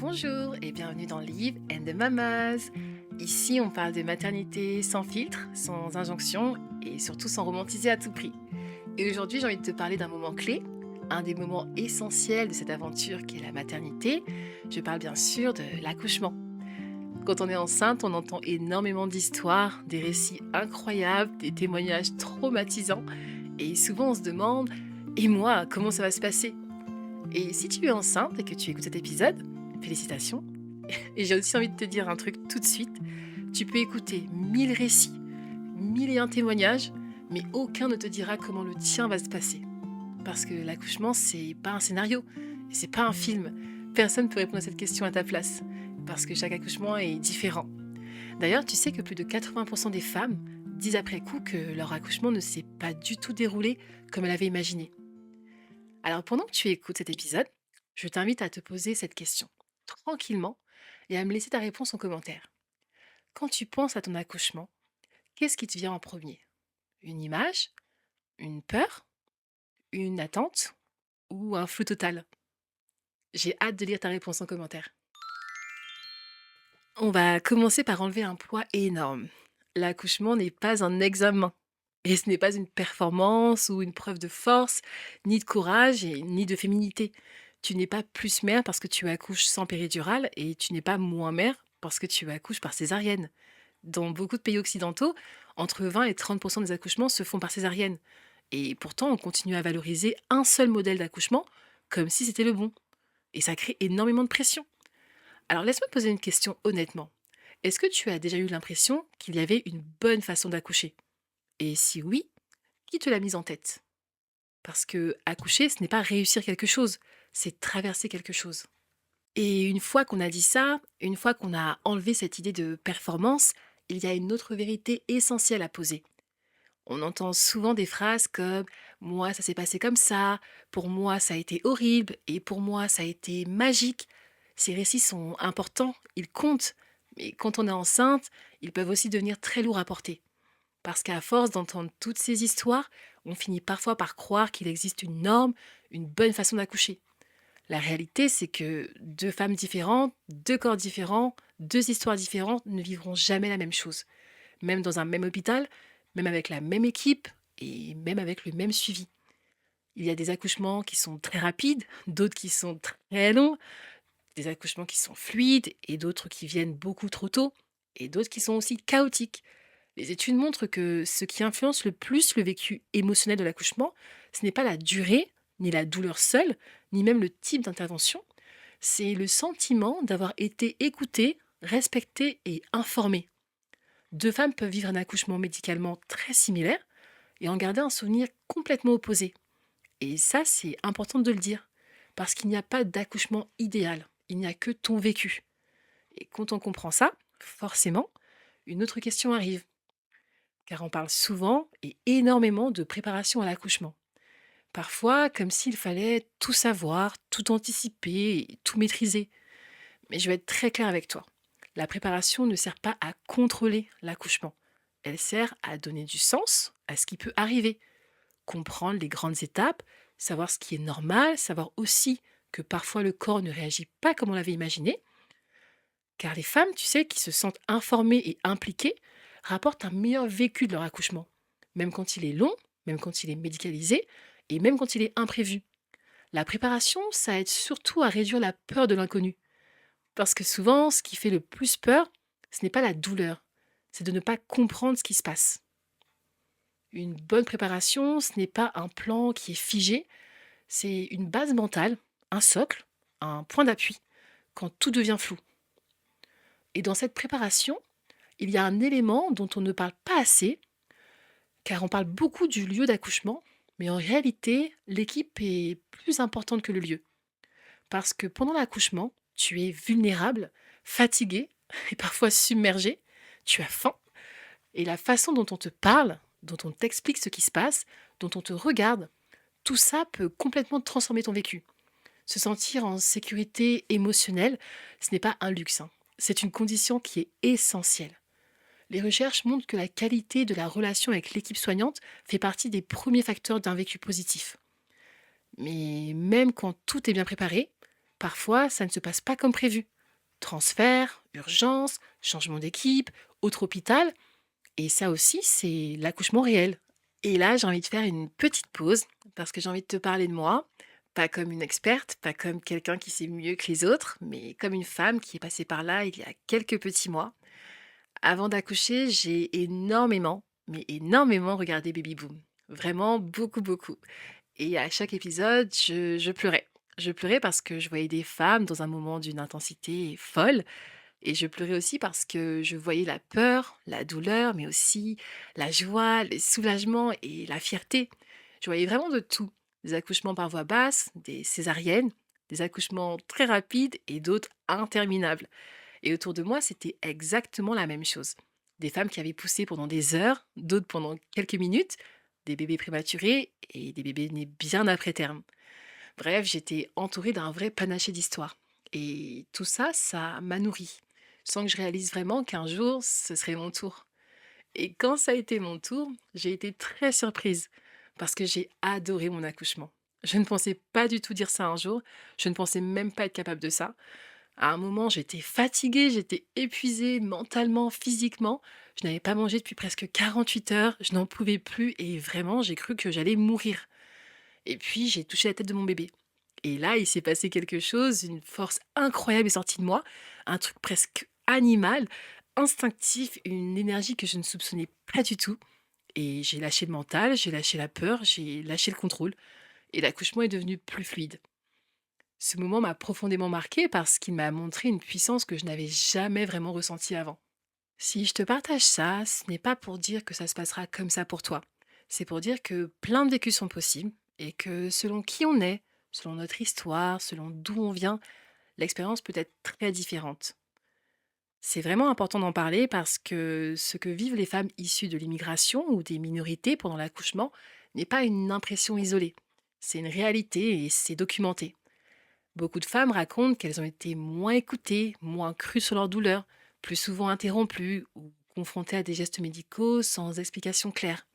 Bonjour et bienvenue dans Live and the Mamas. Ici, on parle de maternité sans filtre, sans injonction et surtout sans romantiser à tout prix. Et aujourd'hui, j'ai envie de te parler d'un moment clé, un des moments essentiels de cette aventure qui est la maternité. Je parle bien sûr de l'accouchement. Quand on est enceinte, on entend énormément d'histoires, des récits incroyables, des témoignages traumatisants. Et souvent, on se demande, et moi, comment ça va se passer? Et si tu es enceinte et que tu écoutes cet épisode, félicitations. Et j'ai aussi envie de te dire un truc tout de suite. Tu peux écouter 1000 récits, 1001 témoignages, mais aucun ne te dira comment le tien va se passer. Parce que l'accouchement, c'est pas un scénario, et c'est pas un film. Personne ne peut répondre à cette question à ta place, parce que chaque accouchement est différent. D'ailleurs, tu sais que plus de 80% des femmes disent après coup que leur accouchement ne s'est pas du tout déroulé comme elles avaient imaginé. Alors pendant que tu écoutes cet épisode, je t'invite à te poser cette question, tranquillement, et à me laisser ta réponse en commentaire. Quand tu penses à ton accouchement, qu'est-ce qui te vient en premier? Une image? Une peur? Une attente? Ou un flou total? J'ai hâte de lire ta réponse en commentaire. On va commencer par enlever un poids énorme. L'accouchement n'est pas un examen. Et ce n'est pas une performance ou une preuve de force, ni de courage, ni de féminité. Tu n'es pas plus mère parce que tu accouches sans péridurale et tu n'es pas moins mère parce que tu accouches par césarienne. Dans beaucoup de pays occidentaux, entre 20 et 30% des accouchements se font par césarienne. Et pourtant, on continue à valoriser un seul modèle d'accouchement comme si c'était le bon. Et ça crée énormément de pression. Alors laisse-moi te poser une question honnêtement. Est-ce que tu as déjà eu l'impression qu'il y avait une bonne façon d'accoucher? Et si oui, qui te l'a mise en tête? Parce que accoucher, ce n'est pas réussir quelque chose, c'est traverser quelque chose. Et une fois qu'on a dit ça, une fois qu'on a enlevé cette idée de performance, il y a une autre vérité essentielle à poser. On entend souvent des phrases comme moi ça s'est passé comme ça, pour moi ça a été horrible et pour moi ça a été magique. Ces récits sont importants, ils comptent, mais quand on est enceinte, ils peuvent aussi devenir très lourds à porter. Parce qu'à force d'entendre toutes ces histoires, on finit parfois par croire qu'il existe une norme, une bonne façon d'accoucher. La réalité, c'est que deux femmes différentes, deux corps différents, deux histoires différentes ne vivront jamais la même chose. Même dans un même hôpital, même avec la même équipe et même avec le même suivi. Il y a des accouchements qui sont très rapides, d'autres qui sont très longs, des accouchements qui sont fluides et d'autres qui viennent beaucoup trop tôt, et d'autres qui sont aussi chaotiques. Les études montrent que ce qui influence le plus le vécu émotionnel de l'accouchement, ce n'est pas la durée, ni la douleur seule, ni même le type d'intervention, c'est le sentiment d'avoir été écouté, respecté et informé. Deux femmes peuvent vivre un accouchement médicalement très similaire et en garder un souvenir complètement opposé. Et ça, c'est important de le dire, parce qu'il n'y a pas d'accouchement idéal, il n'y a que ton vécu. Et quand on comprend ça, forcément, une autre question arrive. Car on parle souvent et énormément de préparation à l'accouchement. Parfois, comme s'il fallait tout savoir, tout anticiper et tout maîtriser. Mais je vais être très claire avec toi. La préparation ne sert pas à contrôler l'accouchement. Elle sert à donner du sens à ce qui peut arriver, comprendre les grandes étapes, savoir ce qui est normal, savoir aussi que parfois le corps ne réagit pas comme on l'avait imaginé, car les femmes, tu sais, qui se sentent informées et impliquées, rapportent un meilleur vécu de leur accouchement, même quand il est long, même quand il est médicalisé, et même quand il est imprévu. La préparation, ça aide surtout à réduire la peur de l'inconnu. Parce que souvent, ce qui fait le plus peur, ce n'est pas la douleur, c'est de ne pas comprendre ce qui se passe. Une bonne préparation, ce n'est pas un plan qui est figé, c'est une base mentale, un socle, un point d'appui, quand tout devient flou. Et dans cette préparation, il y a un élément dont on ne parle pas assez, car on parle beaucoup du lieu d'accouchement, mais en réalité, l'équipe est plus importante que le lieu. Parce que pendant l'accouchement, tu es vulnérable, fatigué et parfois submergé, tu as faim, et la façon dont on te parle, dont on t'explique ce qui se passe, dont on te regarde, tout ça peut complètement transformer ton vécu. Se sentir en sécurité émotionnelle, ce n'est pas un luxe, hein. C'est une condition qui est essentielle. Les recherches montrent que la qualité de la relation avec l'équipe soignante fait partie des premiers facteurs d'un vécu positif. Mais même quand tout est bien préparé, parfois ça ne se passe pas comme prévu. Transfert, urgence, changement d'équipe, autre hôpital. Et ça aussi, c'est l'accouchement réel. Et là, j'ai envie de faire une petite pause parce que j'ai envie de te parler de moi, pas comme une experte, pas comme quelqu'un qui sait mieux que les autres, mais comme une femme qui est passée par là il y a quelques petits mois. Avant d'accoucher, j'ai énormément, mais énormément regardé Baby Boom. Vraiment beaucoup, beaucoup. Et à chaque épisode, je pleurais. Je pleurais parce que je voyais des femmes dans un moment d'une intensité folle. Et je pleurais aussi parce que je voyais la peur, la douleur, mais aussi la joie, le soulagement et la fierté. Je voyais vraiment de tout. Des accouchements par voie basse, des césariennes, des accouchements très rapides et d'autres interminables. Et autour de moi, c'était exactement la même chose. Des femmes qui avaient poussé pendant des heures, d'autres pendant quelques minutes, des bébés prématurés et des bébés nés bien après terme. Bref, j'étais entourée d'un vrai panaché d'histoires. Et tout ça, ça m'a nourrie, sans que je réalise vraiment qu'un jour, ce serait mon tour. Et quand ça a été mon tour, j'ai été très surprise, parce que j'ai adoré mon accouchement. Je ne pensais pas du tout dire ça un jour, je ne pensais même pas être capable de ça. À un moment, j'étais fatiguée, j'étais épuisée mentalement, physiquement. Je n'avais pas mangé depuis presque 48 heures, je n'en pouvais plus et vraiment, j'ai cru que j'allais mourir. Et puis, j'ai touché la tête de mon bébé. Et là, il s'est passé quelque chose, une force incroyable est sortie de moi, un truc presque animal, instinctif, une énergie que je ne soupçonnais pas du tout. Et j'ai lâché le mental, j'ai lâché la peur, j'ai lâché le contrôle. Et l'accouchement est devenu plus fluide. Ce moment m'a profondément marqué parce qu'il m'a montré une puissance que je n'avais jamais vraiment ressentie avant. Si je te partage ça, ce n'est pas pour dire que ça se passera comme ça pour toi. C'est pour dire que plein de vécus sont possibles et que selon qui on est, selon notre histoire, selon d'où on vient, l'expérience peut être très différente. C'est vraiment important d'en parler parce que ce que vivent les femmes issues de l'immigration ou des minorités pendant l'accouchement n'est pas une impression isolée. C'est une réalité et c'est documenté. Beaucoup de femmes racontent qu'elles ont été moins écoutées, moins crues sur leur douleur, plus souvent interrompues ou confrontées à des gestes médicaux sans explication claire.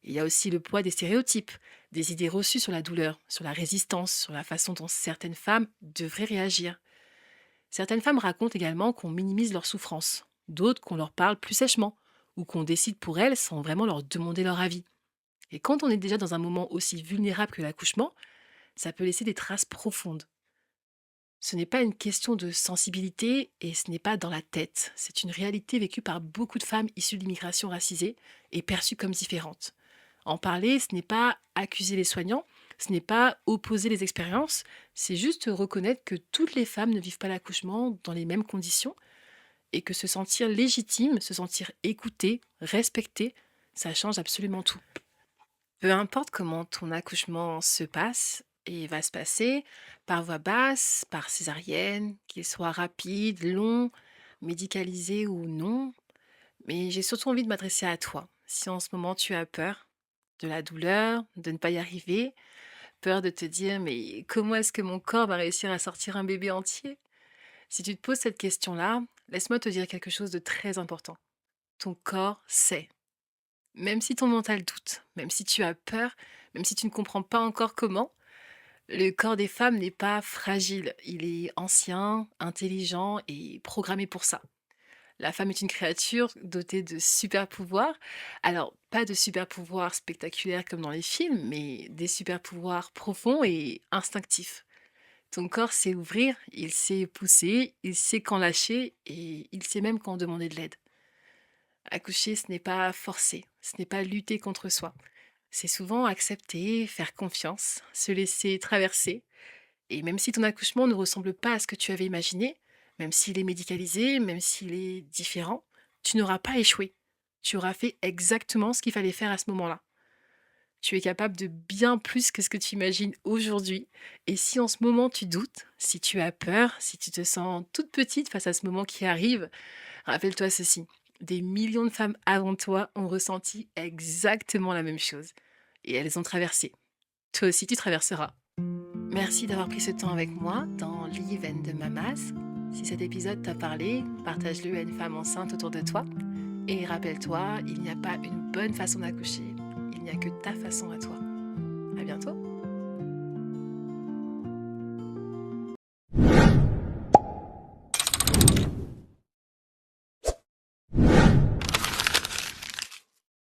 Il y a aussi le poids des stéréotypes, des idées reçues sur la douleur, sur la résistance, sur la façon dont certaines femmes devraient réagir. Certaines femmes racontent également qu'on minimise leur souffrance, d'autres qu'on leur parle plus sèchement, ou qu'on décide pour elles sans vraiment leur demander leur avis. Et quand on est déjà dans un moment aussi vulnérable que l'accouchement, ça peut laisser des traces profondes. Ce n'est pas une question de sensibilité et ce n'est pas dans la tête. C'est une réalité vécue par beaucoup de femmes issues de l'immigration racisée et perçues comme différentes. En parler, ce n'est pas accuser les soignants, ce n'est pas opposer les expériences, c'est juste reconnaître que toutes les femmes ne vivent pas l'accouchement dans les mêmes conditions et que se sentir légitime, se sentir écoutée, respectée, ça change absolument tout. Peu importe comment ton accouchement se passe et va se passer, par voie basse, par césarienne, qu'il soit rapide, long, médicalisé ou non, mais j'ai surtout envie de m'adresser à toi. Si en ce moment tu as peur de la douleur, de ne pas y arriver, peur de te dire mais comment est-ce que mon corps va réussir à sortir un bébé entier? Si tu te poses cette question-là, laisse-moi te dire quelque chose de très important. Ton corps sait. Même si ton mental doute, même si tu as peur, même si tu ne comprends pas encore comment, le corps des femmes n'est pas fragile. Il est ancien, intelligent et programmé pour ça. La femme est une créature dotée de super pouvoirs. Alors, pas de super pouvoirs spectaculaires comme dans les films, mais des super pouvoirs profonds et instinctifs. Ton corps sait ouvrir, il sait pousser, il sait quand lâcher et il sait même quand demander de l'aide. Accoucher, ce n'est pas forcer, ce n'est pas lutter contre soi. C'est souvent accepter, faire confiance, se laisser traverser. Et même si ton accouchement ne ressemble pas à ce que tu avais imaginé, même s'il est médicalisé, même s'il est différent, tu n'auras pas échoué. Tu auras fait exactement ce qu'il fallait faire à ce moment-là. Tu es capable de bien plus que ce que tu imagines aujourd'hui. Et si en ce moment tu doutes, si tu as peur, si tu te sens toute petite face à ce moment qui arrive, rappelle-toi ceci. Des millions de femmes avant toi ont ressenti exactement la même chose. Et elles ont traversé. Toi aussi, tu traverseras. Merci d'avoir pris ce temps avec moi dans Live and Mamas. Si cet épisode t'a parlé, partage-le à une femme enceinte autour de toi. Et rappelle-toi, il n'y a pas une bonne façon d'accoucher. Il n'y a que ta façon à toi. À bientôt!